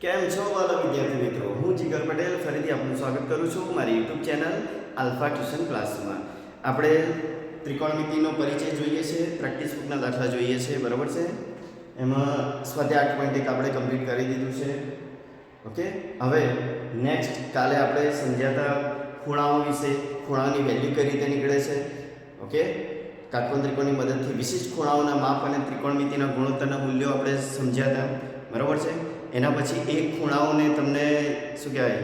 કેમ છો વાલા વિદ્યાર્થી મિત્રો, હું જીગર પટેલ ફરીથી આપનું સ્વાગત કરું છું મારી યુટ્યુબ ચેનલ આલ્ફા ટ્યુશન ક્લાસમાં. આપણે ત્રિકોણમિતિનો પરિચય જોઈએ છે, પ્રેક્ટિસ બુકના દાખલા જોઈએ છે, બરાબર છે. એમાં સ્વાધ્યાય 8.1 આપણે કમ્પ્લીટ કરી દીધું છે. ઓકે, હવે નેક્સ્ટ કાલે આપણે સમજ્યાતા ખૂણાઓ વિશે, ખૂણાની વેલ્યુ કઈ રીતે નીકળે છે. ઓકે, કાટકોણ ત્રિકોણની મદદથી વિશિષ્ટ ખૂણાઓના માપ અને ત્રિકોણમિતિના ગુણોત્તરના મૂલ્યો આપણે સમજ્યા હતા, બરાબર છે. એના પછી એક ખૂણાઓને તમને શું કહેવાય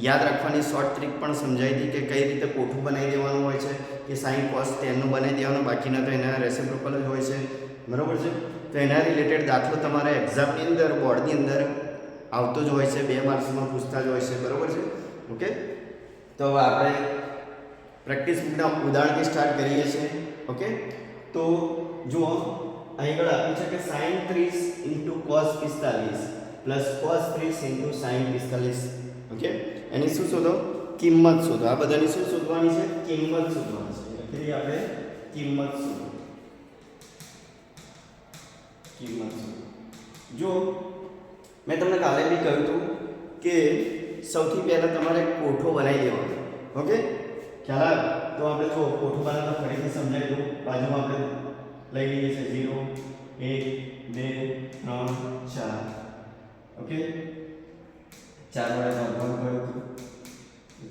યાદ રાખવાની શોર્ટ ટ્રીક પણ સમજાવી હતી કે કઈ રીતે કોઠું બનાવી દેવાનું હોય છે, કે સાઈન કોસ ટેનનું બનાવી દેવાનું, બાકીના તો એના રેસિપ્રોકલ જ હોય છે, બરાબર છે. તો એના રિલેટેડ દાખલો તમારે એક્ઝામની અંદર, બોર્ડની અંદર આવતો જ હોય છે, 2 માર્ક્સમાં પૂછતા જ હોય છે, બરાબર છે. ઓકે, તો હવે આપણે પ્રેક્ટિસ બુકના ઉદાહરણથી સ્ટાર્ટ કરીએ છીએ. ઓકે, તો જુઓ અહીં આગળ આપ્યું છે કે sin 30 * cos 45 plus cos 30 * sin 45. Okay, એની શું શોધો? કિંમત શોધો. આ બધાની શું શોધવાની છે? કિંમત શોધવાની છે. એટલે આપણે કિંમત શોધો. જો મેં તમને કાલે બી કહ્યું હતું કે સૌથી પહેલા તમારે કોઠો બનાવી દેવાનો. ઓકે, ખ્યાલ આવે તો આપણે જો કોઠો બનાવતા ફરીથી સમજાવી દઉં. બાજુમાં આપણે લઈ લઈએ છીએ 0 1 2 3 4. ઓકે, 4 વડે ભાગવાનું કયું હતું?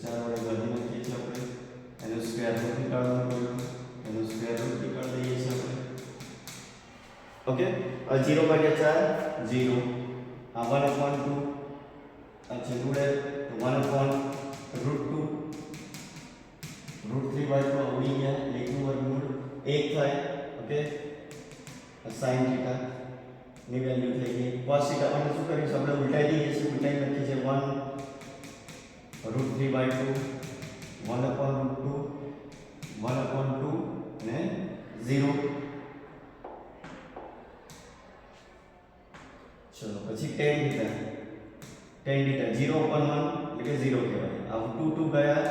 4 વડે ભાગી નાખીએ છીએ આપણે. એનો સ્ક્વેર રૂટ નીકાળવાનું કયું? એનો સ્ક્વેર રૂટ નીકાળી દઈએ છીએ આપણે. ઓકે, 0 ભાગ્યા 4 0. આ 1/2. આ છેલ્લું રહે તો 1/√2. √3/2 ઉડી ગયા. 1 નું વર્ગમૂળ 1 થાય. ઓકે, sin θ ની વેલ્યુ થઈ ગઈ. cos θ માટે શું કરીશું? આપણે ઉલટાઈ દઈએ છીએ. ઉલટાઈ લખીએ છીએ 1 √3/2 1/√2 1/2 અને 0. ચલો પછી tan θ 0/1 એટલે કે 0 કહેવાય. આ 2 ગયા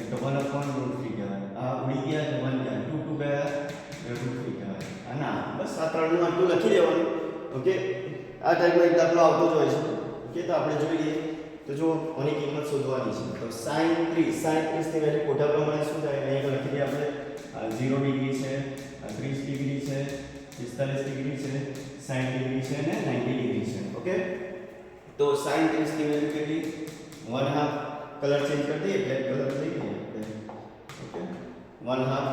એટલે 1/√3 કહેવાય. આ ઉડી ગયા એટલે 1 ગયા. 2 ગયા એટલે √3 કહેવાય. ના, બસ આ ત્રણનું આટલું લખી દેવાનું. ઓકે, આ ટાઈપનો એક દાખલો આવતો જ હોય છે. ઓકે, તો આપણે જોઈએ તો જો આની કિંમત શોધવાની છે. તો sin 30 ની વેલ્યુ કોઠા પ્રમાણે શું થાય? અહીંયા લખી દઈએ આપણે. 0 ડિગ્રી છે, 30 ડિગ્રી છે, 45 ડિગ્રી છે, 60 ડિગ્રી છે અને 90 ડિગ્રી છે. ઓકે, તો sin 30 ની વેલ્યુ કેટલી? 1/2. કલર ચેન્જ કરી દઈએ, બ્લેક કલર થઈ ગયો. ઓકે, 1/2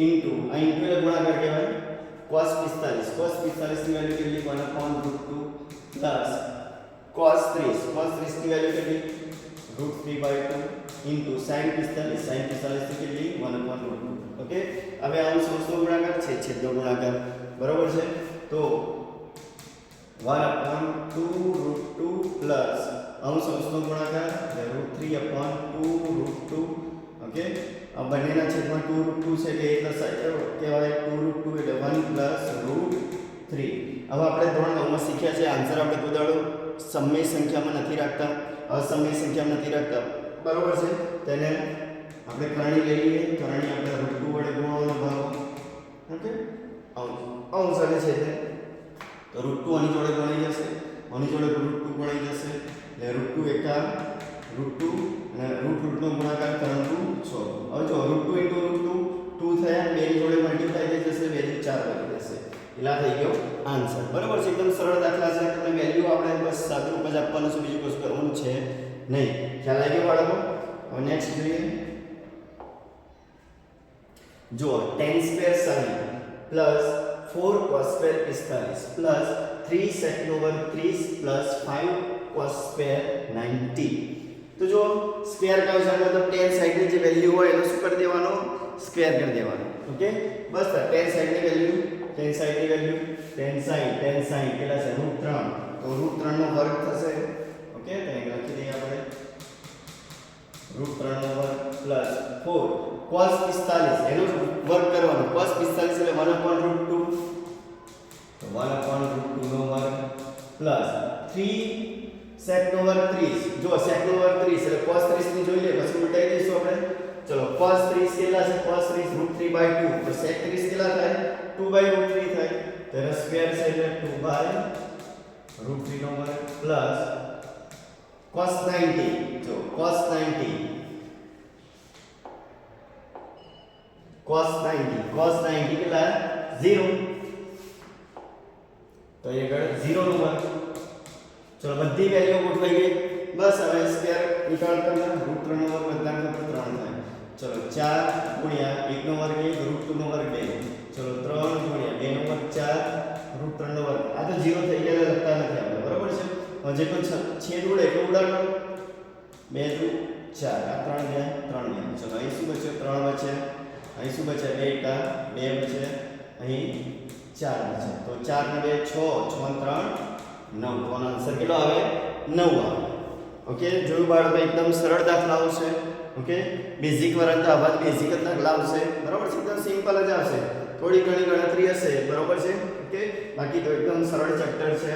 ઇન્ટુ આ ઇન્ટુ એટલે ગુણાકાર કહેવાય. cos 45 ની વેલ્યુ કેટલી? 1/√2 પ્લસ cos 30 ની વેલ્યુ કેટલી? √3/2 ઇન્ટુ sin 45 ની કેટલી? 1/√2. ઓકે, હવે આ અંશનો ગુણાકાર છે, છેદનો ગુણાકાર, બરાબર છે. તો 1/2√2 પ્લસ અંશનો ગુણાકાર એટલે √3/2√2. ઓકે, આ બંનેના છેદમાં 2√2 છે એટલે એક કહેવાય. 2√2 એટલે 1 પ્લસ √3. હવે આપણે ધોરણ 9 માં શીખ્યા છે, આન્સર આપણે કોઈ દાડો સમય સંખ્યામાં નથી રાખતા, અસમય સંખ્યામાં નથી રાખતા, બરાબર છે. તેને આપણે કરણી લઈ લઈએ. કરણી આપણે √2 વડે ગુણવાનો ભાગ. ઓકે, અંશ અને છેદ તો √2 આની જોડે ગણાઈ જશે, આની જોડે √2 ગણાઈ જશે એટલે √2 એકા √2 અને √નો ગુણાકાર 3 × 6. હવે જો √2 * √2 2 થયા, 2 ની જોડે મલ્ટીપ્લાય થઈ જશે, 2 ની 4 બની જશે. એટલા થઈ ગયો આન્સર, બરાબર છે. એકદમ સરળ દાખલા છે. તમને વેલ્યુ આપણે બસ સાદુરૂપ જ આપવાનું છે, બીજું કશું કરવાનું છે નહીં. ખ્યાલ આવી ગયો બાળકો? હવે નેક્સ્ટ જોઈએ. જો tan² sin plus 4 cos² 45 plus 3 sec² 30 plus 5 cos² 90. તો જો સ્ક્વેર કયો છે? મતલબ tan સાઈડ ની જે વેલ્યુ હોય એનો શું કરી દેવાનો? સ્ક્વેર કરી દેવાનો. ઓકે, બસ tan સાઈડ ની વેલ્યુ tan sin કેટલા છે? √3. તો √3 નો વર્ગ થશે. ઓકે, તો અહીં લખી દઈએ આપણે √3 નો વર્ગ પ્લસ 4 cos 45 એનો વર્ગ કરવાનો. cos 45 એટલે 1/√2 તો 1/√2 નો વર્ગ પ્લસ 3 sec² 30. જો sec² 30 એટલે cos 30 ની જોઈ લે, પછી ઉલટાઈ દઈશું આપણે. ચલો cos 30 કેટલા છે? cos 30 √3/2 તો sec 30 કેટલા થાય? 2/√3 થાય. તેનો સ્ક્વેર છે એટલે 2/√3 √3 નો વર્ગ પ્લસ cos 90 જો cos 90 કેટલા 0 તો એ આગળ 0 નો વર્ગ ચલો બધી વેલ્યુ ગોઠવાઈ ગઈ બસ હવે સ્ક્વેર નિકાલ કરવાનો √3 નો વર્ગ બધાનો 3 થાય ચલો 4 ગુણ્યા 1 નો વર્ગ 1 √2 નો વર્ગ 2 ચલો 3 ગુણ્યા 2 નો વર્ગ 4 √3 નો વર્ગ આ તો 0 થઈ ગયા લખતા નથી આપણે બરોબર છે હવે જે પણ છેદ ઉડે એટલે ઉડાડો 2 2 4 આ 3 ગયા 3 ગયા ચલો અહીં શું બચે 3 બચે અહીં શું બચે 2 કા 2 બચે અહીં 4 બચે તો 4 ને 2 6 6 ને 3 9 તો આનો આન્સર કેટલો આવે 9 આવે ઓકે જોયું બાળકો એકદમ સરળ દાખલાઓ છે ઓકે બેઝિક વાળા તો આવા બેઝિક જ દાખલા આવશે બરાબર છે એકદમ સિમ્પલ જ આવશે થોડી ઘણી ગણતરી હશે બરાબર છે ઓકે બાકી તો એકદમ સરળ ચેપ્ટર છે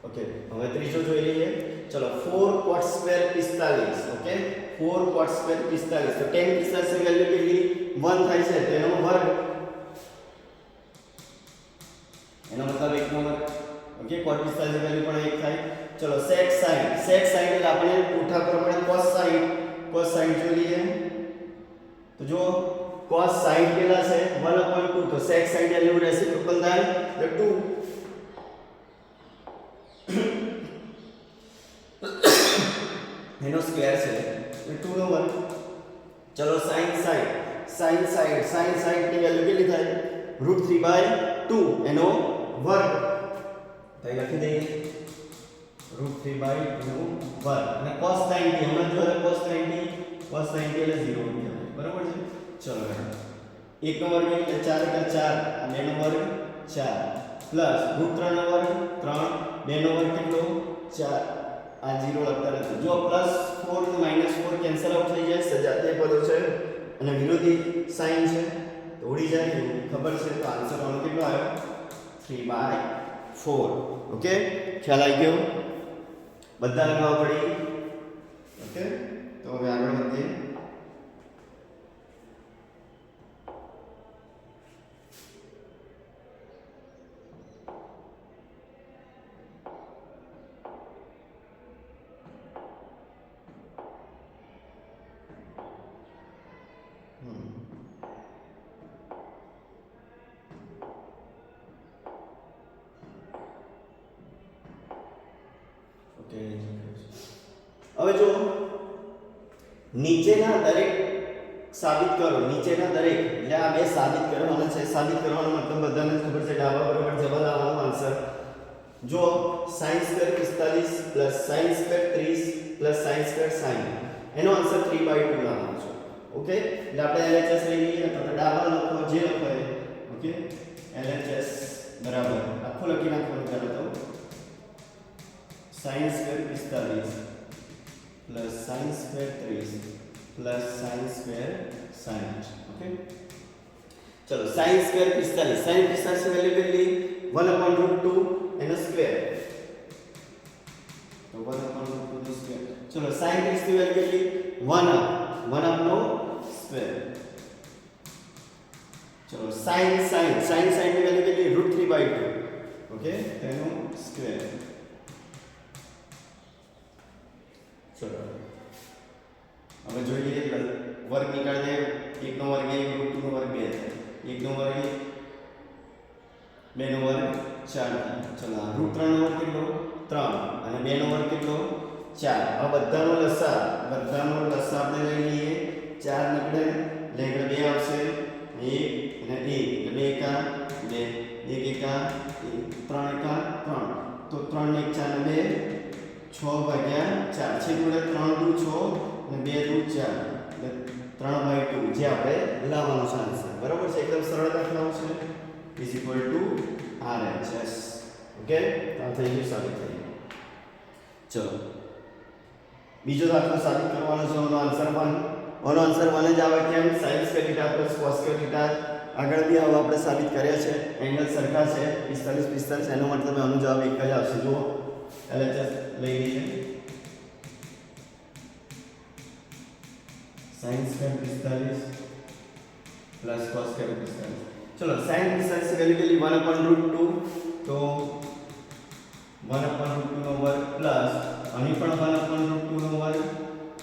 ઓકે હવે ત્રીજો જોઈ લઈએ ચલો 4 cot square 45 okay 4 cot square 45 તો tan 45 ની વેલ્યુ કેટલી 1 થાય છે તેનો વર્ગ એનો મતલબ 1 નો વર્ગ ઓકે cot 45 ની વેલ્યુ પણ 1 થાય ચલો sec sin એટલે આપણે ઉઠા પ્રમાણે cos sin જોઈ લઈએ તો જો cos sin કેટલા છે 1/2 તો sec sin વેલ્યુ રહેશે ટોટલ થાય એટલે 2 એનો સ્ક્વેર છે એટલે 2 નો વર્ગ ચલો sin ની વેલ્યુ કેટલી થાય √3/2 એનો વર્ગ તો એ લખી દઈએ √3/2 વર્ગ અને cos 90 હમણાં જોયું cos 90 એટલે 0 બરાબર છે ચલો 1 નો વર્ગ એટલે 4 * 4 અને 2 નો વર્ગ 4 પ્લસ √3 નો વર્ગ 3 2 નો વર્ગ કેટલો 4 આ 0 લખતા નથી જો +4 અને -4 કેન્સલ આઉટ થઈ જાય સજાતીય પદો છે અને વિરોધી સાઇન છે તો ઉડી જાય ખબર છે તો આન્સર આનો કેટલો આવ્યો 3/4 ઓકે ખ્યાલ આવી ગયો બધા લખવા પડી ઓકે તો હવે આગળ વધીએ હવે જો નીચેના દરેક સાબિત કરો નીચેના દરેક એટલે આ બે સાબિત કરવાના છે સાબિત કરવાનો મતલબ બધાને ખબર છે ડાબા બરાબર જવાબ આવવાનો આન્સર જો sin square 45 plus sin square 30 plus sin square 60 એનો આન્સર 3/2 આવવાનો છે ઓકે એટલે આપણે LHS લઈ લઈએ તો ડાબા લખો જે લખો એ ઓકે LHS બરાબર આખું લખી નાખવાનું ચાલો તો sin square 45 plus sin square 30 plus sin square 60 okay चलो sin square 45 sin 45 की वैल्यू કેટલી 1/√2 એનો સ્ક્વેર તો 1/√2 નો સ્ક્વેર ચલો sin 30 की वैल्यू કેટલી 1 નો સ્ક્વેર ચલો sin ની વેલ્યુ કેટલી √3/2 ઓકે તેનો સ્ક્વેર चलो હવે જોઈએ વર્ગ નીકાળી દે 1 નો વર્ગ 1 √2 નો વર્ગ 2 1 નો વર્ગ 2 નો વર્ગ 4 ચલો √3 નો વર્ગ કેટલો 3 અને 2 નો વર્ગ કેટલો 4 આ બધાનો લસા આપણે લઈ લઈએ 4 નીકળે એટલે 2 આવશે 1 અને 1 એટલે 2 કા 2 1 એકા 3 એકા 3 તો 3 ને 1 4 ને 2 6/4 છે જોડે 3 દુ 6 અને 2 દુ 4 એટલે 3/2 જે આપણે લાવવાનો છે આન્સર બરાબર છે એકદમ સરળ દાખલાઓ છે RHS ઓકે તો થઈ ગયું સાબિત થઈ ગયું ચલો બીજો દાખલો સાબિત કરવાનો છે એનો આન્સર 1 જ આવે કેમ sin square theta plus cos square theta આગળ બી આવો આપણે સાબિત કર્યા છે એંગલ સરખા છે 45 એનો મતલબ આનો જવાબ એક જ આવશે જુઓ LHS લઈ લઈએ sin square 45 plus cos square 45 ચલો sin ની વેલ્યુ કેટલી 1/√2 તો 1/√2 નો વર્ગ પ્લસ અહીં પણ 1/√2 નો વર્ગ.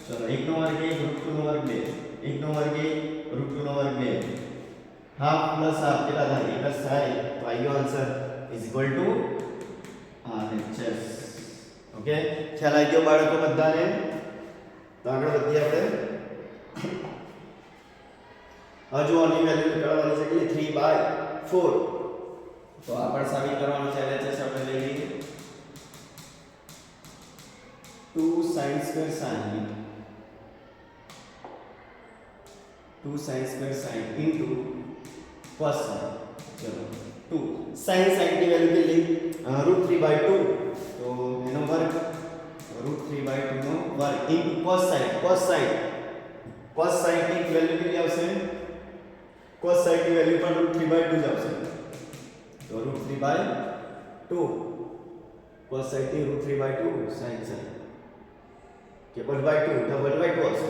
ચલો 1 નો વર્ગ 1 √2 નો વર્ગ 2 1 નો વર્ગ 1 √2 નો વર્ગ 2 હાફ પ્લસ હાફ કેટલા થાય પ્લસ થાય. તો આઈ ગયો answer is equal to RHS. Okay ખ્યાલ આવી ગયો બાળકો બધાને. તો આગળ વધીએ આપણે. હજુ આની વેલ્યુ નીકાળવાની છે કે 3/4. તો આ પણ સાબિત કરવાનું છે. LHS આપણે લઈ લઈએ 2 sin² sin 2 sin² sin into cos sin. ચલો 2 sin ની વેલ્યુ કેટલી √3/2 તો એનો વર્ગ √3/2 નો વર્ગ into cos sin ની વેલ્યુ કેટલી આવશે cos ની વેલ્યુ પણ √3/2 જ આવશે. તો √3/2 cos ની √3/2 sin કે /2 આવશે.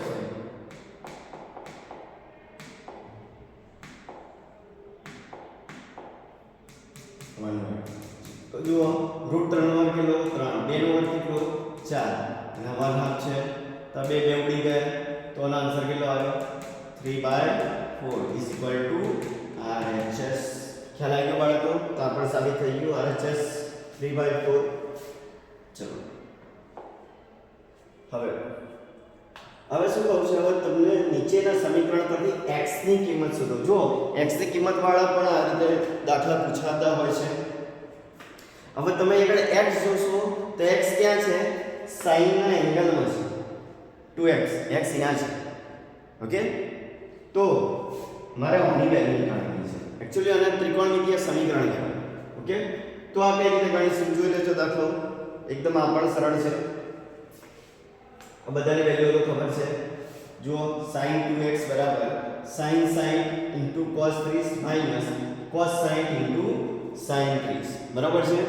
તો જુઓ √3 નો વર્ગ કેટલો 3 2 નો વર્ગ કેટલો 4 અને 1/2 છે તો 2 ઉડી ગયા તો આનો આન્સર કેટલો આવ્યો 3/4 ઇઝ ઇક્વલ ટુ RHS. ખ્યાલ આવી ગયો બાળકો. તો આ પણ સાબિત થઈ ગયું RHS 3/4. ચલો હવે શું કહું છું હવે તમને નીચેના સમીકરણ પરથી x ની કિંમત શોધો. જો x ની કિંમત વાળા પણ આ રીતે દાખલા પૂછાતા હોય છે. હવે તમે આગળ x જોશો તો x ક્યાં છે sin ના એંગલમાં છે 2x x અહીંયા છે. ઓકે તો મારે આની વેલ્યુ નીકાળવાની છે. એક્ચ્યુઅલી આને ત્રિકોણમિતિય સમીકરણ કહેવાય. ઓકે તો આ કઈ રીતે ગણીશું જોઈ લેજો દાખલો. એકદમ આ પણ સરળ છે. બધાની વેલ્યુ તો ખબર છે. જુઓ sin 2x બરાબર sin cos 30 minus cos sin 30 બરાબર છે.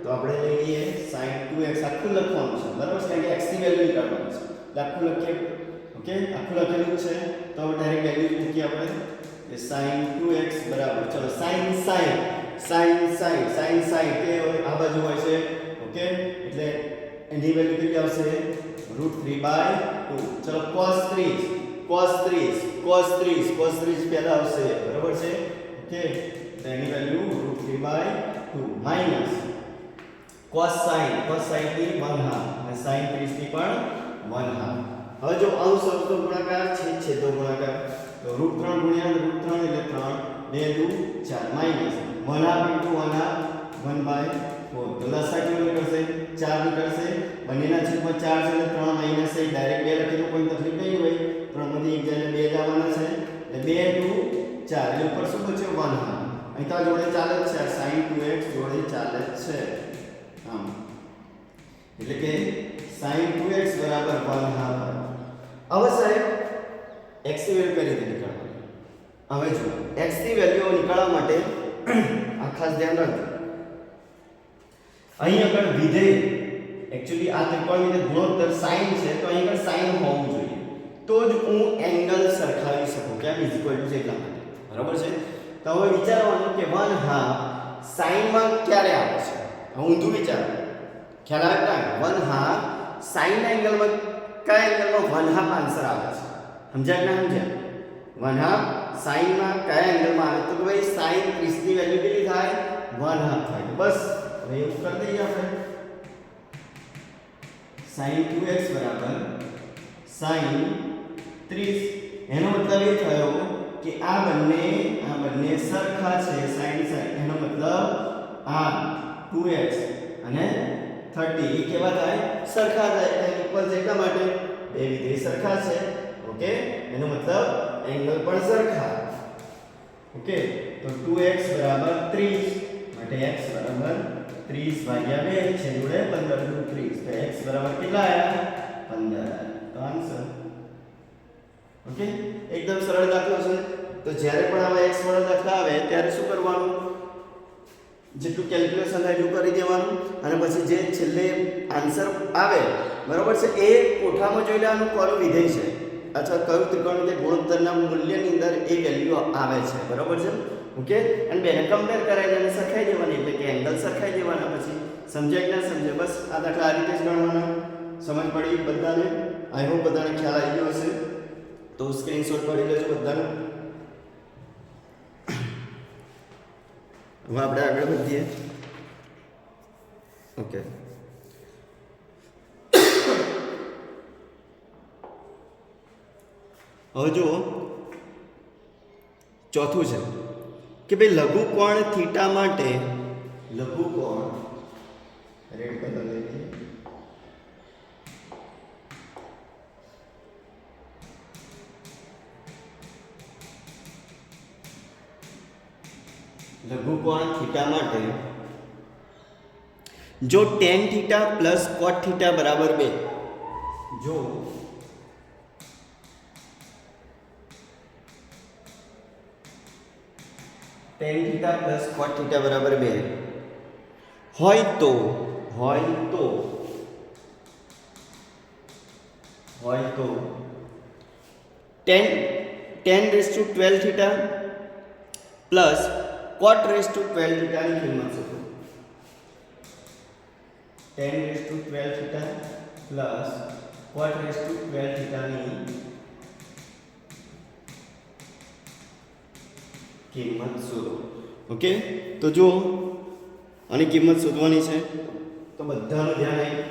તો આપણે લઈ લઈએ sin 2x આખું લખવાનું છે બરાબર છે કારણ કે x ની વેલ્યુ નીકાળવાની છે. આખું લખીએ. ઓકે આખું લખેલું છે તો ડાયરેક્ટ વેલ્યુ મૂકીએ આપણે કે sin 2x બરાબર ચલો sin કે આ બાજુ હોય છે. ઓકે એટલે એની વેલ્યુ કેટલી આવશે √3/2. ચલો cos 30 પહેલા આવશે બરાબર છે. ઓકે તો એની વેલ્યુ √3/2 માઈનસ cos sin ની 1/2 અને sin 30 ની પણ 1/2. હવે જો અંશ અંશનો ગુણાકાર છેદનો ગુણાકાર તો √3 ગુણ્યા √3 એટલે 3 2 4 માઈનસ 1/2 * 1/4 તો લસાઅ કેવો નીકળશે 4 નીકળશે. બંનેના છેદમાં 4 છે એટલે 3 માઈનસ 1 ડાયરેક્ટ 2 લખી દો કોઈ તકલીફ નહીં હોય. 3 માંથી 1 જાય એટલે 2 જ આવવાના છે એટલે 2 * 4 એટલે ઉપર શું બચ્યો 1/2. અહીં તો જોડે ચાલે જ છે sin 2x જોડે ચાલે જ છે આમ એટલે કે sin 2x બરાબર 1/2. હવે સાહેબ x ની વેલ્યુ કઈ રીતે નીકાળવાની. હવે જો x ની વેલ્યુ નીકાળવા માટે આ ખાસ ધ્યાન રાખજો. અહીં આગળ વિધેય એક્ચ્યુઅલી આ ત્રિકોણમિતિય ગુણોત્તર sin છે તો અહીં આગળ sin હોવું જોઈએ તો જ હું એંગલ સરખાવી શકું કેમ ઇઝ ઇક્વલ ટુ છે એટલા માટે બરાબર છે. તો હવે વિચારવાનું કે 1/2 sin માં ક્યારે આવે છે. હું ઊંધું વિચારું ખ્યાલ આવે કે 1/2 sin ના એંગલમાં કયા એંગલમાં 1/2 આન્સર આવે છે સમજાય ના સમજ્યા 1/2 sin માં કયા એંગલમાં આવે તો ભાઈ sin 30 ની વેલ્યુ કેટલી થાય 1/2 થાય. બસ હવે એવું કરી દઈએ આપણે sin 2x બરાબર sin 30 એનો મતલબ એ થયો કે આ બંને સરખા છે sin એનો મતલબ આ 2x અને 30 એ કેવા થાય સરખા થાય એટલે ઇક્વલ છે એટલા માટે બે વિધેય સરખા છે. ઓકે એનો મતલબ એંગલ પણ સરખા. ઓકે તો 2x બરાબર 30 માટે x બરાબર 30/2 છે જોડે 15 * 30 તો x બરાબર કેટલા આયા 15 તો આન્સર. ઓકે એકદમ સરળ દાખલો છે. તો જ્યારે પણ આવા x વાળા દાખલા આવે ત્યારે શું કરવાનું જેટલું કેલ્ક્યુલેશન થાય એટલું કરી દેવાનું અને પછી જે છેલ્લે આન્સર આવે બરાબર છે એ કોઠામાં જોઈ લેવાનું કોનું વિધેય છે અથવા કયું ત્રિકોણમિતિય ગુણોત્તરના મૂલ્યની અંદર એ વેલ્યુ આવે છે, બરાબર છે. ઓકે, અને બેને કમ્પેર કરાય અને સરખાઈ દેવાની, એટલે કે એંગલ સરખાઈ દેવાના. પછી સમજાય કે ના સમજાય? બસ આ દાખલા આ રીતે જ ગણવાના. સમજ પડી બધાને? આઈ હોપ બધાને ખ્યાલ આવી ગયો હશે. તો સ્ક્રીનશોટ પાડી લેજો બધાને. હવે આપણે આગળ વધીએ. ઓકે, હવે જુઓ ચોથું છે કે ભાઈ લઘુકોણ થીટા માટે લઘુકોણ રેડ કલર લઈએ. લઘુકોણ થીટા માટે જો tan theta plus cot theta બરાબર 2, જો tan theta plus cot theta બરાબર 2 હોય તો tan raise to 12 theta plus cot raise to 12 theta ની કિંમત શોધો. tan raise to 12 theta plus cot raise to 12 theta ની કિંમત શોધો. ઓકે, તો જો આની કિંમત શોધવાની છે તો બધાનું ધ્યાન આપો.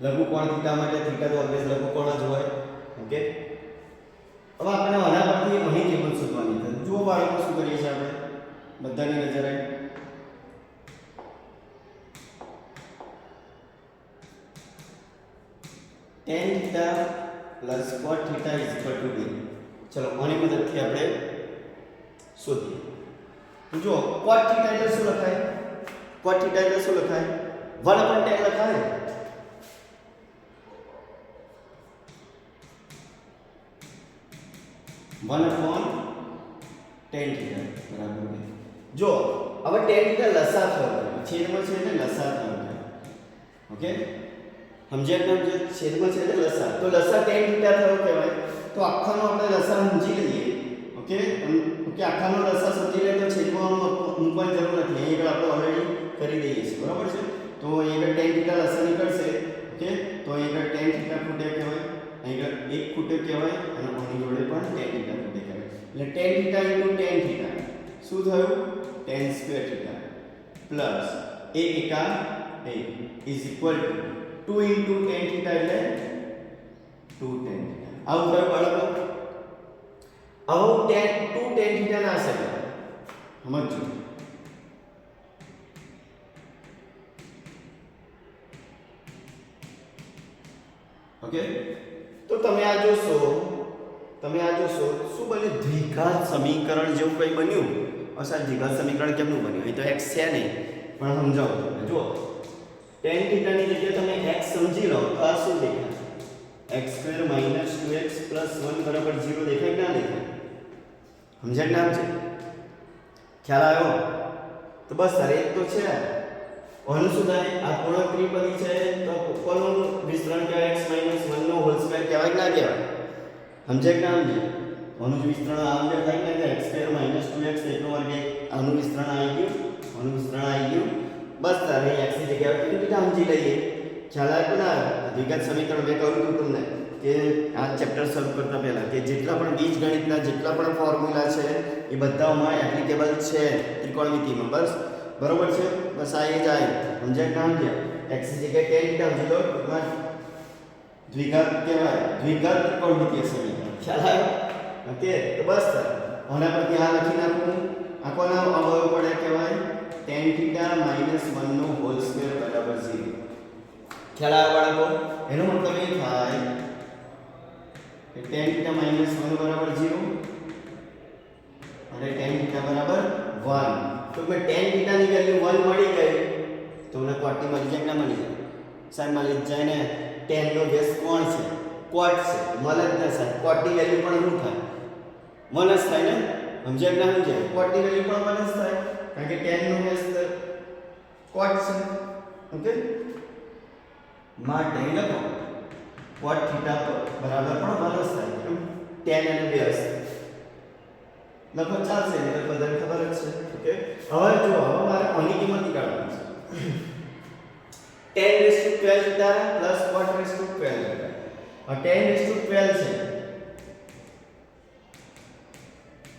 લઘુકોણ થીટા માટે થીટા તો ઓલવેઝ લઘુકોણ જ હોય. ઓકે, હવે આપણે આના પરથી અહીં કિંમત શોધવાની છે. જો બાળકો શું કરીએ છીએ આપણે બધાની નજર આવી. tan theta plus cot theta is equal to 2. ચલો આની મદદથી આપણે શોધીએ. તો જો cot થીટા એટલે શું લખાય? cot થીટા એટલે શું લખાય? 1/tan લખાય. tan થીટા બરાબર. જો હવે tan થીટા લસા થયો, છેદમાં છે એટલે લસા થયો. ઓકે, સમજ્યા કે જે છેદમાં છે એટલે લસા, તો લસા tan થીટા થયો કહેવાય. તો આખાનો આપણે લસા સમજી લઈએ. ઓકે, આખાનો લસા સમજી લઈએ તો છેદમાં મૂકવાની જરૂર નથી. અહીં આગળ આપણે ઓલરેડી કરી દઈએ છીએ, બરાબર છે. તો અહીં આગળ tan થીટા લસા નીકળશે. ઓકે, તો અહીં આગળ tan થીટા ખૂટે કહેવાય, અહીં આગળ 1 ખૂટે કહેવાય, અને આની જોડે પણ tan થીટા ખૂટે કહેવાય. એટલે tan theta into tan theta શું થયું? tan સ્ક્વેર થીટા પ્લસ 1 એકા 1 is equal to 2 into tan theta એટલે 2 tan થીટા. આવું થયું બાળકો. આવું 2 tan થીટા ના શકે. સમજો. ઓકે, તો તમે આ જોશો શું બને? દ્વિઘાત સમીકરણ જેવું કંઈ બન્યું. અસલ દ્વિઘાત સમીકરણ કેમનું બન્યું? અહીં તો x છે નહીં, પણ સમજાવો. જો tan થીટા ની જગ્યાએ તમે x સમજી લો તો આ શું દેખાય? x² - 2x + 1 બરાબર 0 દેખાય કે ના દેખાય? સમજાય ના? છે ખ્યાલ આવ્યો? તો બસ સર એક તો છે. આનું શું થાય? આ પૂર્ણ ત્રિપદી છે તો કોનું વિસ્તરણ કહેવાય? x - 1 નો હોલ સ્ક્વેર કહેવાય કે ના કહેવાય? સમજાય કે ના સમજાય? આનું જ વિસ્તરણ આમ જે થાય ને x² - 2x એટલો વર્ગ આનું વિસ્તરણ આવી ગયું. બસ તારે x ની જગ્યાએ કેવી રીતે સમજી લઈએ? ખ્યાલ આવે કે ના? દ્વિઘાત સમીકરણ મેં કહ્યું હતું તમને કે આ ચેપ્ટર શરૂ કરતા પહેલા કે જેટલા પણ બીજગણિતના જેટલા પણ ફોર્મ્યુલા છે એ બધામાં એપ્લિકેબલ છે ત્રિકોણમિતિમાં. બસ બરોબર છે. બસ આ એ જ આવે. સમજાય કે ના સમજાય? x ની જગ્યાએ tan થીટા સમજી લો. દ્વિઘાત કહેવાય, દ્વિઘાત ત્રિકોણમિતિય સમીકરણ. ખ્યાલ આવ્યો? ઓકે, તો બસ આના પરથી આ લખી નાખું. આ કોના અવયવ પડે કહેવાય? tan થીટા - 1 નો હોલ સ્ક્વેર બરાબર 0. ખ્યાલ આવ્યો બાળકો? એનો મતલબ એ થાય કે tan થીટા - 1 બરાબર 0 અને tan થીટા બરાબર 1. તો કે tan થીટા ની વેલ્યુ 1 મળી ગઈ તો મને cot ની મળી જાય કે ના મળી જાય? સાહેબ મળી જાય ને. tan નો બેઝ કોણ છે? cot છે. મળે જ ના સાહેબ. cot ની વેલ્યુ પણ શું થાય? મનસ થાય ને. સમજાય કે ના સમજાય? cot ની વેલ્યુ પણ મનસ થાય કારણ કે tan નો બેઝ cot છે. ઓકે, માટે લખો cot થીટા બરાબર પણ 1 જ થાય કેમ tan અને 2 હશે લખો ચાલશે એટલે બધાને ખબર જ છે ઓકે હવે જો હવે મારે આની કિંમત નીકાળવાની છે tan raised to 12 theta plus cot raised to 12 theta और tan raised to 12 છે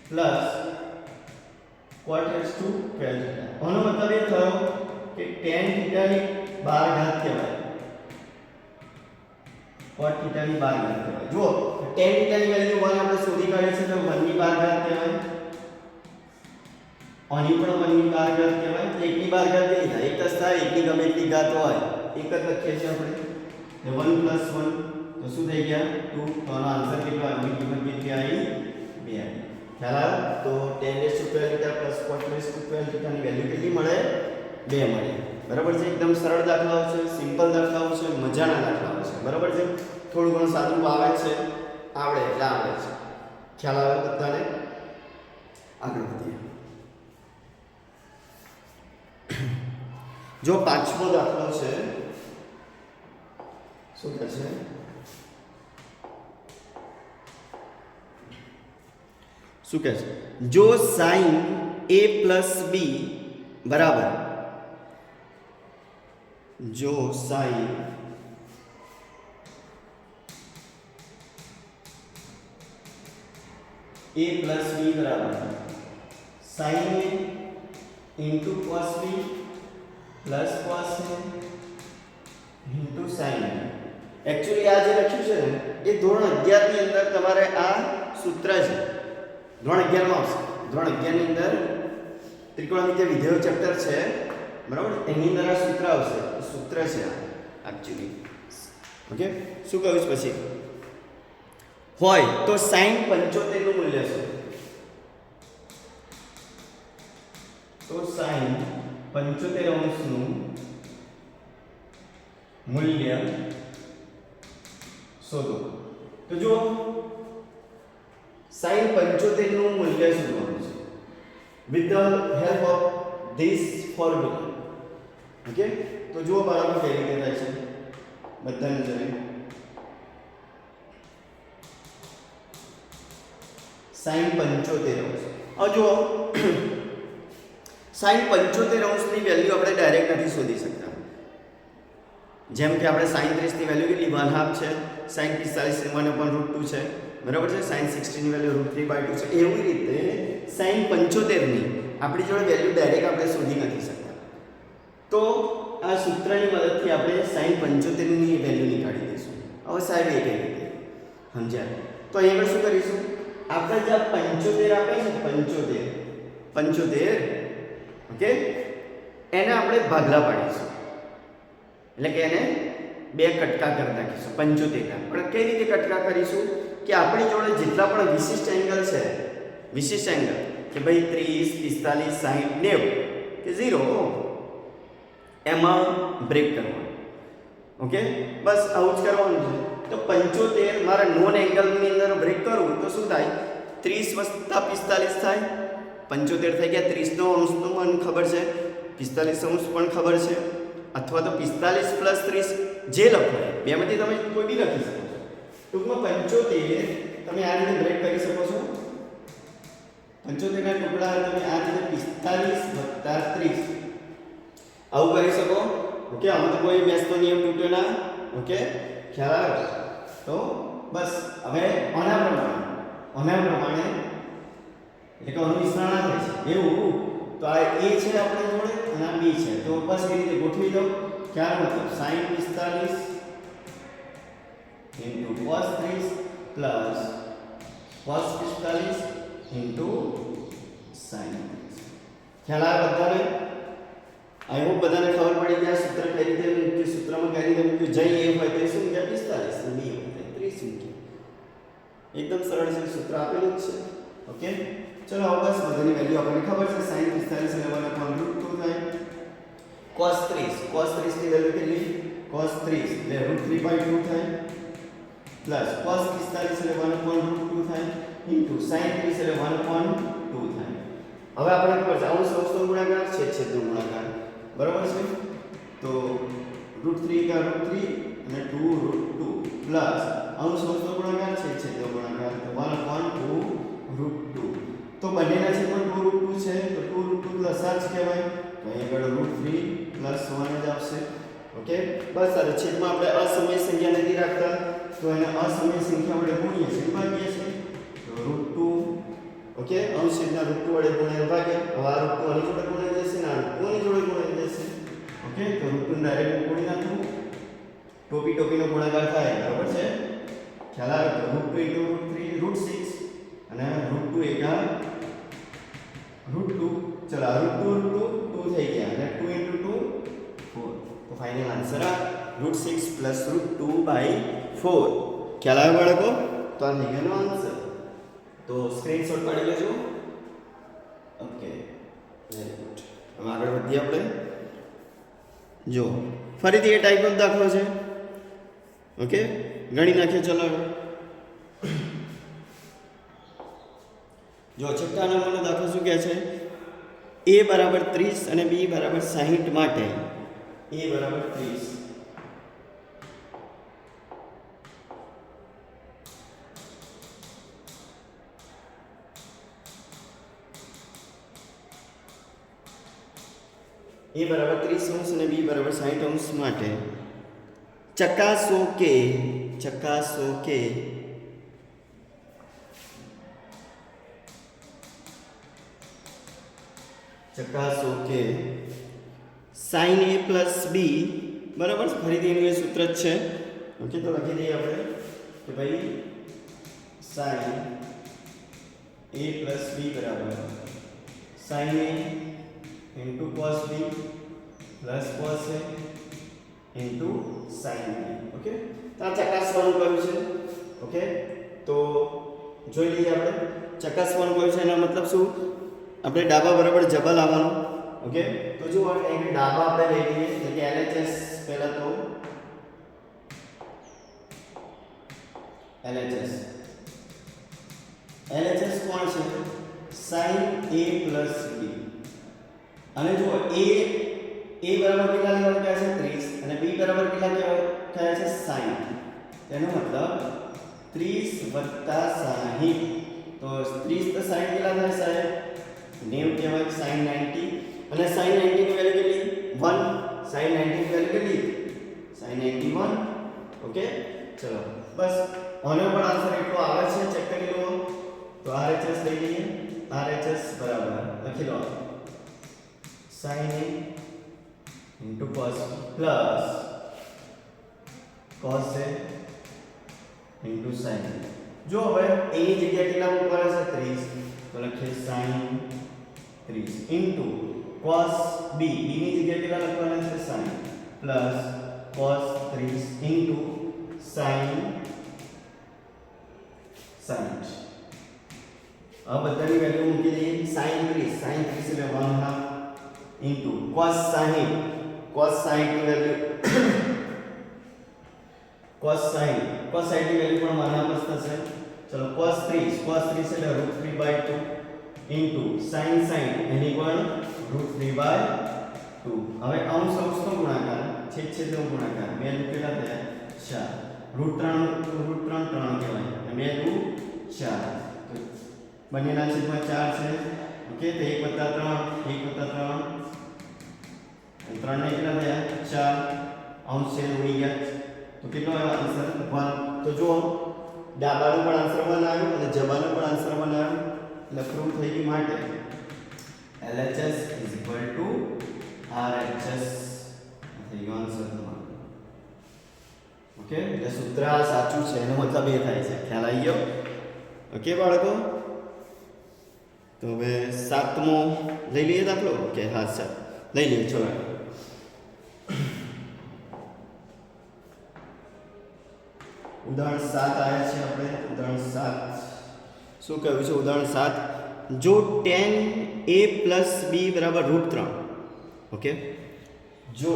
plus cot raised to 12 theta આનો મતલબ એ થયો કે tan theta ની 12 ઘાત કહેવાય cot theta ની 12 ઘાત કહેવાય જો tan theta ની વેલ્યુ 1 આપણે શોધી કાઢી છે તો 1 ની 12 ઘાત કહેવાય આની પણ 1 ની 12 ઘાત કહેવાય તો 1 ની 12 ઘાત કેટલી થાય એક જ થાય 1 ની ગમે એટલી ઘાત હોય એક જ લખીએ છીએ આપણે તો 1 + 1 તો શું થઈ ગયા 2 તો આનો આન્સર કેટલો આવ્યો કિંમત કેટલી આવી 2 આવી ખ્યાલ તો tan raised to 12 theta plus cot raised to 12 theta ની વેલ્યુ કેટલી મળે 2 મળે બરાબર છે એકદમ સરળ દાખલાઓ છે સિમ્પલ દાખલાઓ છે મજાના દાખલાઓ છે બરાબર છે થોડું ઘણું સાદું આવે છે આવડે એટલે આવડે છે ખ્યાલ આવે બધાને આગળ વધીએ જો પાંચમો દાખલો છે શું કહે છે શું કહે છે જો sin a + b બરાબર જો sin a + b બરાબર sin a into cos b plus cos a into sin a actually આ જે લખ્યું છે ને એ ધોરણ 11 ની અંદર તમારે આ સૂત્ર છે ધોરણ 11 માં આવશે ધોરણ 11 ની અંદર ત્રિકોણમિતિય વિધેયો ચેપ્ટર છે બરાબર એની અંદર આ સૂત્ર આવશે સૂત્ર છે આ एक्चुअली ઓકે શું કહું છું પછી હોય તો sin 75 નું મૂલ્ય શું તો sin 75 નું મૂલ્ય શોધો તો જો sin 75 નું મૂલ્ય શોધવાનું છે with the help of this formula okay તો જો બરાબર કેવી રીતે થાય છે બધાને જોઈએ sin 75 હવે જો sin 75 ની વેલ્યુ આપણે ડાયરેક્ટ નથી શોધી શકતા જેમ કે આપણે sin 30 ની વેલ્યુ કેટલી 1/2 છે sin 45 ની 1/√2 છે બરાબર છે sin 60 ની વેલ્યુ √3/2 છે એવી રીતે sin 75 ની આપણી જોડે વેલ્યુ ડાયરેક્ટ આપણે શોધી નથી શકતા તો આ સૂત્રની મદદથી આપણે sin 75 ની વેલ્યુ નીકાળી દઈશું હવે સાહેબ એ કેવી રીતે સમજ્યા તો અહીંયા આપણે શું કરીશું આપણે જે 75 આપે છે 75 ઓકે એને આપણે ભાગલા પાડીશું એટલે કે એને બે કટકા કરી નાખીશું 75 ના પણ કઈ રીતે કટકા કરીશું કે આપણી જોડે જેટલા પણ વિશિષ્ટ એંગલ છે વિશિષ્ટ એંગલ કે ભાઈ 30 45 60 90 કે 0 એમાં બ્રેક કરવાનું ઓકે બસ આવું જ કરવાનું છે તો 75 મારા નોન એંગલની અંદર બ્રેક કરું તો શું થાય 30 + 45 થાય 75 થઈ ગયા 30 નો અંશ તો મને ખબર છે 45 અંશ પણ ખબર છે અથવા તો 45 + 30 જે લખો બેમાંથી તમે કોઈ બી લખી શકો છો ટૂંકમાં 75 તમે આ રીતે બ્રેક કરી શકો છો 75 ના ટુકડા તમે આ રીતે 45 + 30 આવું કરી શકો ઓકે આમાં તો કોઈ મેથનો નિયમ તૂટ્યો ના ઓકે ખ્યાલ આવે તો બસ હવે આના પ્રમાણે એટલે કે આનું વિસ્તરણ આ થાય છે એવું તો આ a છે આપણે જોડે અને આ b છે તો બસ એ રીતે ગોઠવી દો ક્યારે મતલબ sin 45 * cos 30 plus cos 45 * sin 30 ખ્યાલ આવે બધાને આઈ હોપ બધાને ખબર પડી ગયા સૂત્ર કઈ રીતે મૂક્યું સૂત્રમાં કઈ રીતે મૂક્યું જઈ એ હોય તો શું મૂક્યા 45 અને b હોય તો 30 મૂક્યું એકદમ સરળ છે સૂત્ર આપેલું જ છે ઓકે ચલો હવે બસ બધાની વેલ્યુ આપણને ખબર છે sin 45 એટલે 1/√2 થાય cos 30 ની વેલ્યુ કેટલી cos 30 એટલે √3/2 થાય પ્લસ cos 45 એટલે 1/√2 થાય ઇન્ટુ sin 30 એટલે 1/2 થાય હવે આપણે ખબર છે અંશ અંશનો ગુણાકાર છેદનો ગુણાકાર બરાબર છે તો √3 કા √3 અને 2√2 પ્લસ અંશ અંશનો ગુણાકાર છેદનો ગુણાકાર તો 1/2√2 તો બંનેના છેદમાં 2√2 છે તો 2√2 પ્લસ આ જ કહેવાય તો અહીં આગળ √3 પ્લસ 1 જ આવશે ઓકે બસ આ છેદમાં આપણે અસમય સંખ્યા નથી રાખતા તો એને અસમય સંખ્યા વડે ગુણીએ છીએ ભાગીએ છીએ તો √2 ઓકે અંશ છેદના √2 વડે ગુણ્યા ભાગ્યા હવે આ √2 આની જોડે ગુણાઈ જશે ને આ √2 આની જોડે ગુણાઈ જશે ઓકે તો √2 ડાયરેક્ટ ગુણી નાખું ટોપીનો ગુણાકાર થાય બરાબર છે ખ્યાલ આવે તો √2 * √3 √6 અને √2 એકા √2 ચલો આ √2 2 થઈ ગયા અને 2 * 2 4 તો ફાઇનલ આન્સર આ √6 + √2/4 ખ્યાલ આવે બાળકો તો આ થઈ ગયો આન્સર તો સ્ક્રીનશોટ પાડી લેજો ઓકે વેરી ગુડ હવે આગળ વધીએ આપણે જો ફરીથી એ ટાઈપનો દાખલો છે ઓકે ગણી નાખીએ ચલો જો છઠ્ઠા નંબરનો દાખલો શું કહે છે a = 30 અને b = 60 માટે a = 30 a = 30 અંશ અને b = 60 અંશ માટે ચકાસો કે sin a + b બરાબર ફરીથી એનું એ સૂત્ર જ છે ઓકે તો લખી દઈએ આપણે કે ભાઈ sin a + b = sin a into cos b plus cos a into sin b okay તો આ ચકાસવાનું કહ્યું છે ઓકે તો જોઈ લઈએ આપણે ચકાસવાનું કહ્યું છે એનો મતલબ શું આપણે ડાબા બરાબર જબા લાવવાનો ઓકે તો જો એક ડાબા આપણે લઈ લઈએ એટલે કે LHS પહેલા તો LHS કોણ છે sin a + b અને જો a બરાબર કેટલા લેવાનું કહે છે 30 અને b બરાબર કેટલા કહે છે 60 તેનો મતલબ 30 + 60 તો 30 + 60 કેટલા થાય સાહેબ 90 કહેવાય sin 90 અને sin 90 ની વેલ્યુ કેટલી 1 sin 90 ની વેલ્યુ કેટલી sin 91 ઓકે ચલો બસ આનો પણ આન્સર એટલો આવે છે ચેક કરી લો તો RHS લઈ લઈએ RHS બરાબર લખી લો sin a into cos plus cos a into sin a જો હવે a ની જગ્યાએ કેટલા મૂકવાના છે 30 તો લખીએ sin 30 into cos b ની જગ્યાએ કેટલા લખવાના છે sin plus cos 30 into sin 60 આ બધાની વેલ્યુ મૂકી દઈએ sin 30 એટલે 1/2 into cos 60 ની વેલ્યુ cos 60 ની વેલ્યુ પણ માના પર થશે ચલો cos 30 એટલે √3/2 into sin 60 એની પણ √3/2 હવે અંશ અંશનો ગુણાકાર છેદનો ગુણાકાર બે કેટલા થયા 4 √3 કહેવાય અને 2 4 બંનેના છેદમાં 4 છે ઓકે તો 1 + 3 3 ને કેટલા થયા 4 અંશ છે ઉડી ગયા તો કેટલો આવ્યો આન્સર 1 તો જો ડાબાનો પણ આન્સર 1 આવ્યો અને જબાનો પણ આન્સર 1 આવ્યો એટલે પ્રૂવ થઈ ગયું માટે LHS = RHS થઈ ગયો આન્સર તમારો ઓકે એટલે સૂત્ર સાચું છે એનો મતલબ એ થાય છે ખ્યાલ આવી ગયો ઓકે બાળકો તો હવે 7મો લઈ લઈએ દાખલો ઓકે હા સર લઈ લઈએ ચલો ઉદાહરણ 7 આવ્યા છે આપણે ઉદાહરણ 7 શું કહ્યું છે ઉદાહરણ 7 જો tan a + b = √3 ઓકે જો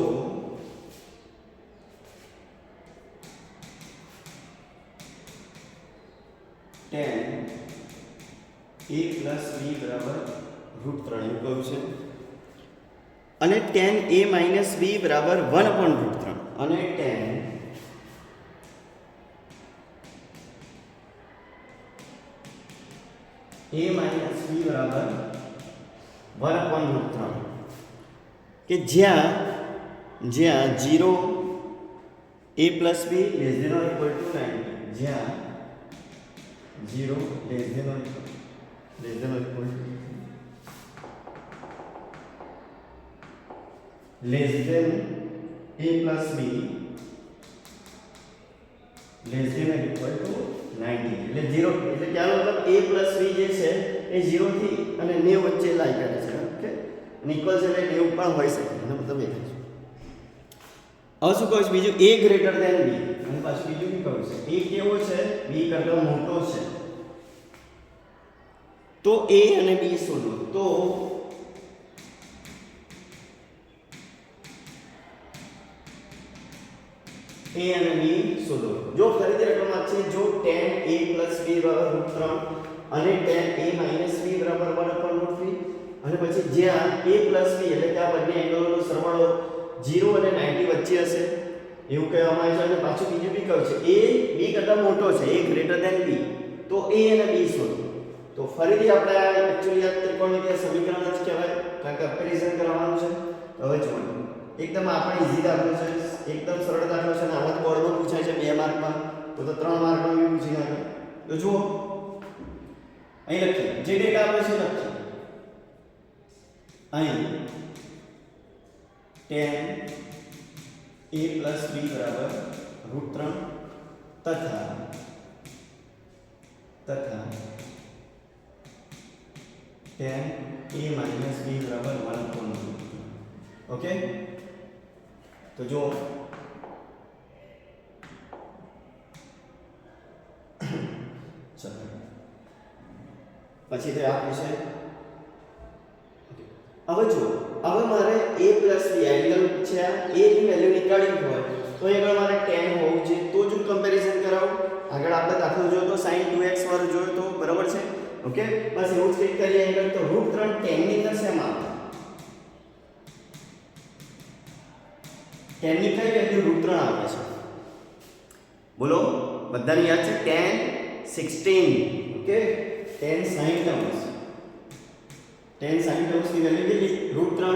tan a + b = √3 એવું કહ્યું છે અને tan a - b = 1/√3 અને tan a માઇનસ b બરાબર 1/√3 કે જ્યાં 0 a plus b less than or equal to 90 જ્યાં 0 less than or equal to less than a plus b less than or equal to 90 એટલે 0 એટલે ક્યાંનો મતલબ a plus b જે છે એ 0 થી અને 90 વચ્ચે લાઈ કરે છે ઓકે અને ઇક્વલ છે એટલે 90 પણ હોઈ શકે એનો મતલબ એ છે. હવે શું કહું છું બીજું a ગ્રેટર ધેન b અને પાછું બીજું શું કહું છે a કેવો છે b કરતા મોટો છે તો a અને b શોધો તો a અને b શોધો જો ફરીથી રકમમાં છે જો tan a + b √3 અને tan a - b બરાબર 1/√3 અને પછી જ્યાં a + b એટલે કે આ બંને એંગલોનો સરવાળો 0 અને 90 વચ્ચે હશે એવું કહેવામાં આવે છે અને પાછું બીજું બી કહું છે a b કરતા મોટો છે a ગ્રેટર ધેન b તો a અને b શોધો. તો ફરીથી આપણે એક્ચ્યુઅલી આ ત્રિકોણમિતિય સમીકરણ જ કહેવાય કારણ કે કમ્પેરિઝન કરવાનું છે. હવે જુઓ એકદમ આપણે ઈઝી દાખલો છે એકદમ સરળ દાખલો છે અને આમાં તો બોર્ડમાં પૂછાય છે 2 માર્કમાં તો 3 માર્કમાં બી પૂછી નાખે. તો જુઓ અહીં લખીએ જે ડેટા આપણે છે લખીએ અહીં tan a plus b બરાબર √3 તથા tan a minus b બરાબર 1/√3 ઓકે. તો જો પછી તે આપ્યું છે હવે જો હવે મારે a plus b એંગલ છે a ની વેલ્યુ નીકાળવી હોય તો આગળ મારે tan હોવું છે તો જ કમ્પેરિઝન કરાવું. આગળ આપણે દાખલો જોયો તો sin 2x વાળો જોયો તો બરાબર છે ઓકે. બસ એવું જ ક્લિક કરીએ આગળ તો √3 tan ની અંદર શેમાં tan ની કઈ વેલ્યુ √3 આવે છે બોલો બધાને યાદ છે tan 16 okay tan sin terms tan sin terms ની વેલ્યુ કેટલી √3.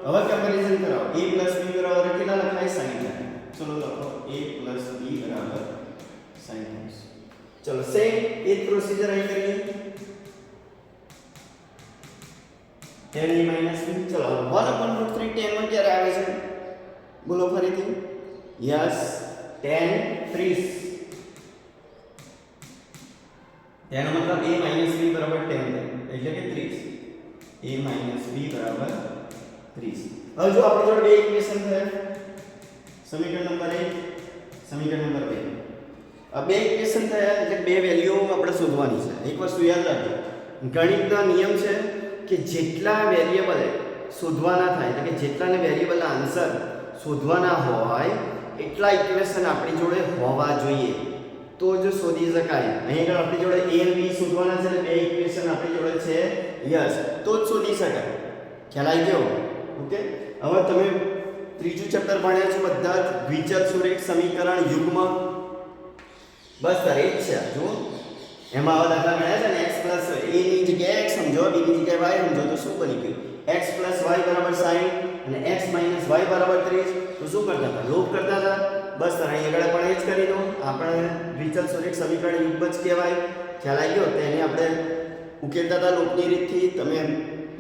હવે કમ્પેરિઝન કરાવો a plus b બરાબર કેટલા લખાય sin ટર્મ. ચલો લખો a plus b બરાબર sin ટર્મ્સ. ચલો સેમ એ જ પ્રોસીજર અહીં કરીએ tan a minus b ચલો 1/√3 tan માં ક્યારે આવે છે બોલો ફરીથી યસ tan 30 તેનો મતલબ a minus b બરાબર tan એટલે કે 30 a minus b બરાબર 30. હવે જો આપણી જોડે બે ઇક્વેશન છે સમીકરણ નંબર 1 સમીકરણ નંબર 2 આ બે ઇક્વેશન થયા એટલે બે વેલ્યુઓ આપણે શોધવાની છે. એક વસ્તુ યાદ રાખજો ગણિતનો નિયમ છે કે જેટલા વેરિયેબલ શોધવાના થાય એટલે કે જેટલાને વેરિયેબલના આન્સર શોધવાના હોય એટલા ઇક્વેશન આપણી જોડે હોવા જોઈએ તો જ શોધી શકાય. અહીં આગળ આપણી જોડે a અને b શોધવાના છે એટલે બે ઇક્વેશન આપણી જોડે છે યસ તો જ શોધી શકાય. ખ્યાલ આવી ગયો ઓકે. હવે તમે ત્રીજું ચેપ્ટર ભણ્યા છો બધા જ દ્વિચલ સુરેખ સમીકરણ યુગ્મ બસ તારે જ છે જુઓ એમાં આવા દાખલા ગણ્યા છે ને x plus a ની જગ્યાએ x સમજો b ની જગ્યાએ y સમજો તો શું બની ગયું x plus y બરાબર 60 અને x minus y બરાબર 30 તો શું કરતા હતા લોપ કરતા હતા. બસ તારે અહીં આગળ પણ એ જ કરી દો આપણે દ્વિચલ સુરેખ સમીકરણ યુગ્મ જ કહેવાય. ખ્યાલ આવી ગયો તેને આપણે ઉકેલતા હતા લોપની રીતથી. તમે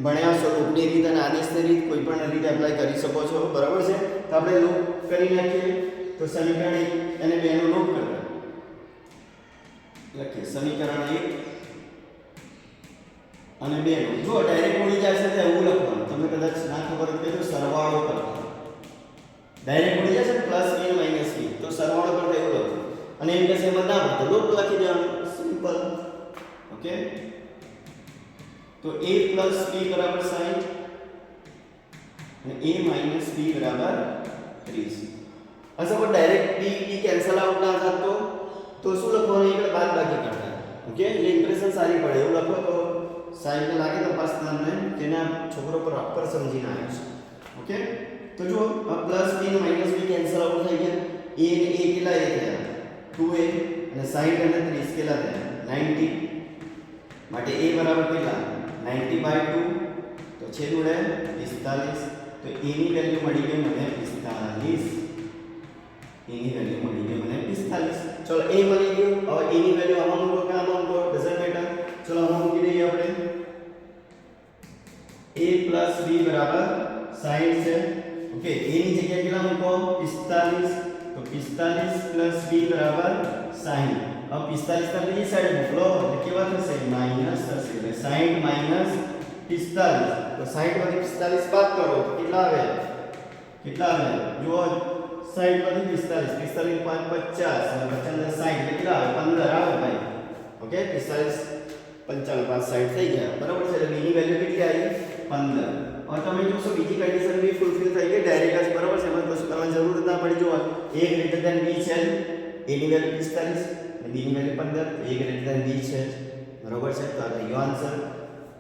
ભણ્યા છો લોપની રીત અને આદેશની રીત કોઈ પણ રીતે એપ્લાય કરી શકો છો બરાબર છે. તો આપણે લોપ કરી નાખીએ તો સમીકરણ 1 અને 2 નો લોપ કરતા લખીએ સમીકરણ 1 અને 2 નો જો ડાયરેક્ટ ઉડી જશે તો એવું લખવાનું તમને કદાચ ના ખબર હોય તો સરવાળો કરવાનો ડાયરેક્ટ ઉડી જશે પ્લસ b માઈનસ b તો સરવાળો કરતા એવું લખો અને એમ કે એમાં ના પડે લોપ લખી દેવાનું સિમ્પલ ઓકે. તો a plus b બરાબર 60 અને a minus b બરાબર 30. અસર પર ડાયરેક્ટ b કેન્સલ આઉટ ના થતો તો શું લખવાનું એકડે બાદ બાકી કરતા ઓકે એટલે ઇમ્પ્રેશન સારી પડે એવું લખો તો સાહેબને લાગે તપાસ તમને તેના છોકરો પર અપર સમજીને આવ્યો છે ઓકે. તો જો આ પ્લસ b અને માઈનસ b કેન્સલ આઉટ થઈ ગયા a અને a કેટલા એ થયા 2a અને 60 અને 30 કેટલા થયા 90 માટે a બરાબર કેટલા 90/2 તો છેદ ઉડે 45 તો a ની વેલ્યુ મળી ગઈ મને 45 a ની વેલ્યુ મળી ગઈ મને 45 ચલો a મળી ગયું હવે a ની વેલ્યુ આમાં મૂકો કે આમાં મૂકો ડઝન્ટ મેટર ચલો આમાં મૂકી દઈએ આપણે a plus b બરાબર 60 છે ઓકે a ની જગ્યાએ કેટલા મૂકો 45 તો 45 plus b બરાબર 60 अब 45 का बीजी साइड मोकलो એટલે કેવા થશે માઈનસ થશે એટલે 60 માઈનસ 45 તો 60 માંથી 45 બાદ કરો તો કેટલા આવે જુઓ 60 માંથી 45 45 5 50 અને 50 60 એટલે કેટલા આવે 15 આવે ભાઈ ઓકે 45 55 5 60 થઈ ગયા બરાબર છે એટલે b ની વેલ્યુ કેટલી આવી 15 और તમે જોશો બીજી કન્ડિશન બી ફૂલફિલ થઈ ગઈ ડાયરેક્ટ જ બરાબર છે એમાં કશું કરવાની જરૂર ના પડી જો a ગ્રેટર ધેન b છે a ની વેલ્યુ 45 b ની value 15 a greater than b છે બરાબર છે તો આ રહ્યો આન્સર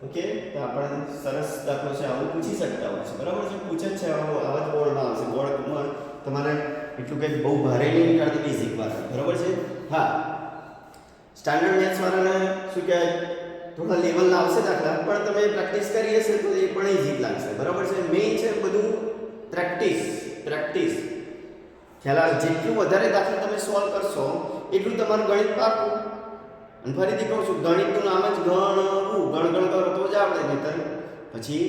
ઓકે તો આપણે સરસ દાખલો છે આવું પૂછી શકતા હોય છે બરાબર છે પૂછે છે આવા જ બોર્ડમાં આવશે બોર્ડમાં તમારે એટલું કંઈ બહુ ભારે નહીં નીકળતી બેઝિક વાળા બરાબર છે હા સ્ટાન્ડર્ડ મેથ્સ વાળાને શું કહેવાય થોડા લેવલના આવશે દાખલા પણ તમે પ્રેક્ટિસ કરી હશે તો એ પણ ઈઝી લાગશે બરાબર છે મેઇન છે બધું પ્રેક્ટિસ ખ્યાલ આવે જેટલું વધારે દાખલા તમે સોલ્વ કરશો એટલું તમારું ગણિત પાકું અને ફરીથી કહું છું ગણિતનું નામ જ ગણ કરો તો જ આવડે નહીતર પછી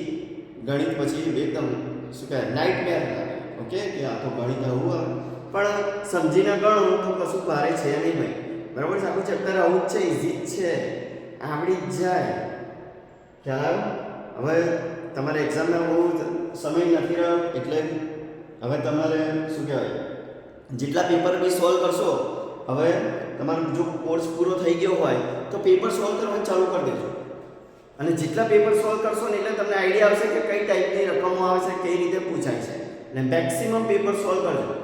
ગણિત પછી એકદમ શું કહેવાય નાઇટમેર લાગે ઓકે કે આ તો ગણિત આવું આવે પણ સમજીને ગણો તો કશું ભારે છે નહીં ભાઈ બરાબર છે આખું ચેપ્ટર આવું જ છે ઇઝી જ છે આવડી જ જાય ખ્યાલ હવે તમારે એક્ઝામમાં બહુ સમય નથી રહ્યો એટલે હવે તમારે શું કહેવાય જેટલા પેપર બી સોલ્વ કરશો હવે તમારો જો કોર્સ પૂરો થઈ ગયો હોય તો પેપર સોલ્વ કરવાનું ચાલુ કરી દેજો અને જેટલા પેપર સોલ્વ કરશો ને એટલે તમને આઈડિયા આવશે કે કઈ ટાઈપની રકમો આવે છે કઈ રીતે પૂછાય છે એટલે મેક્સિમમ પેપર સોલ્વ કરજો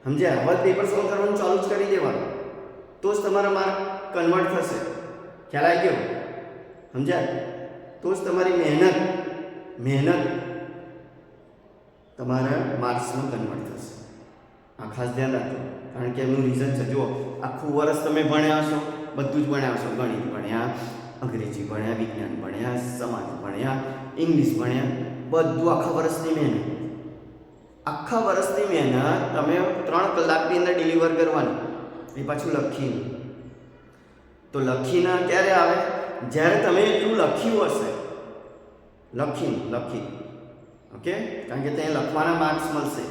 સમજ્યા હવે પેપર સોલ્વ કરવાનું ચાલુ જ કરી દેવાનું તો જ તમારા માર્ક કન્વર્ટ થશે ખ્યાલ આવી ગયો સમજ્યા તો જ તમારી મહેનત તમારા માર્ક્સમાં કન્વર્ટ થશે આ ખાસ ધ્યાન રાખજો કારણ કે એમનું રીઝન છે જુઓ આખું વર્ષ તમે ભણ્યા હશો બધું જ ભણ્યા હશો ગણિત ભણ્યા અંગ્રેજી ભણ્યા વિજ્ઞાન ભણ્યા સમાજ ભણ્યા ઇંગ્લિશ ભણ્યા બધું આખા વર્ષની મહેનત તમે 3 કલાકની અંદર ડિલિવર કરવાની એ પાછું લખીને તો લખીને ક્યારે આવે જ્યારે તમે એટલું લખ્યું હશે લખી ઓકે કારણ કે ત્યાં લખવાના માર્ક્સ મળશે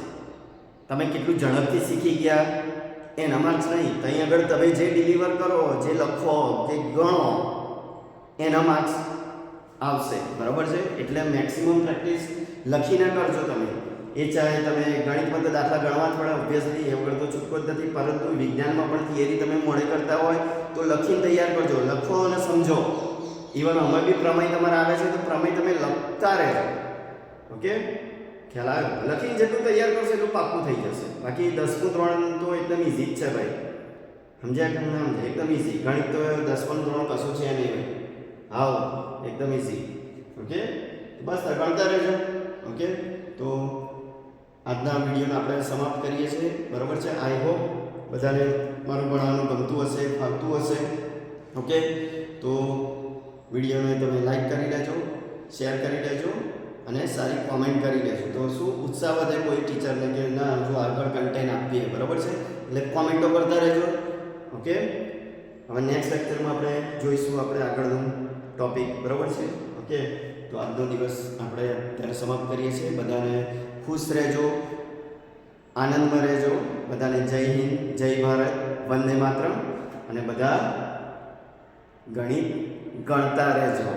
તમે કેટલું ઝડપથી શીખી ગયા એના માર્ક્સ નહીં ત્યાં આગળ તમે જે ડિલિવર કરો જે લખો જે ગણો એના માર્ક્સ આવશે બરાબર છે એટલે મેક્સિમમ પ્રેક્ટિસ લખીને કરજો તમે એ ચાહે તમે ગણિતમાં તો દાખલા ગણવા થોડા ઓબ્વિયસલી એ વગર તો છૂટકો જ નથી પરંતુ વિજ્ઞાનમાં પણ થિયરી તમે મોડે કરતા હોય તો લખીને તૈયાર કરજો લખો અને સમજો ઇવન અમે બી પ્રમેય તમારે આવે છે તો પ્રમેય તમે લખતા રહેજો ઓકે ખ્યાલ આવે લખીને જેટલું તૈયાર કરશો એટલું પાક્કું થઈ જશે બાકી 10મું ધોરણ તો એકદમ ઇઝી જ છે ભાઈ સમજ્યા કે ના સમજ્યા એકદમ ઇઝી ગણિત તો 10મું ધોરણ કશું છે નહીં ભાઈ હાવ એકદમ ઇઝી ઓકે બસ ગણતા રહેજો ઓકે તો આજના વિડીયોને આપણે સમાપ્ત કરીએ છીએ બરાબર છે આઈ હોપ બધાને મારું ભણવાનું ગમતું હશે ફાવતું હશે ઓકે તો વિડીયોને તમે લાઈક કરી લેજો શેર કરી લેજો અને સારી કોમેન્ટ કરી લેજો તો શું ઉત્સાહ વધે કોઈ ટીચરને કે ના જો આગળ કન્ટેન્ટ આપીએ બરાબર છે એટલે કોમેન્ટો કરતા રહેજો ઓકે હવે નેક્સ્ટ લેક્ચરમાં આપણે જોઈશું આપણે આગળનું ટોપિક બરાબર છે ઓકે તો આજનો દિવસ આપણે ત્યારે સમાપ્ત કરીએ છીએ બધાને ખુશ રહેજો આનંદમાં રહેજો બધાને જય હિન્દ જય ભારત વંદે માતરમ અને બધા ગણિત ગણતા રહેજો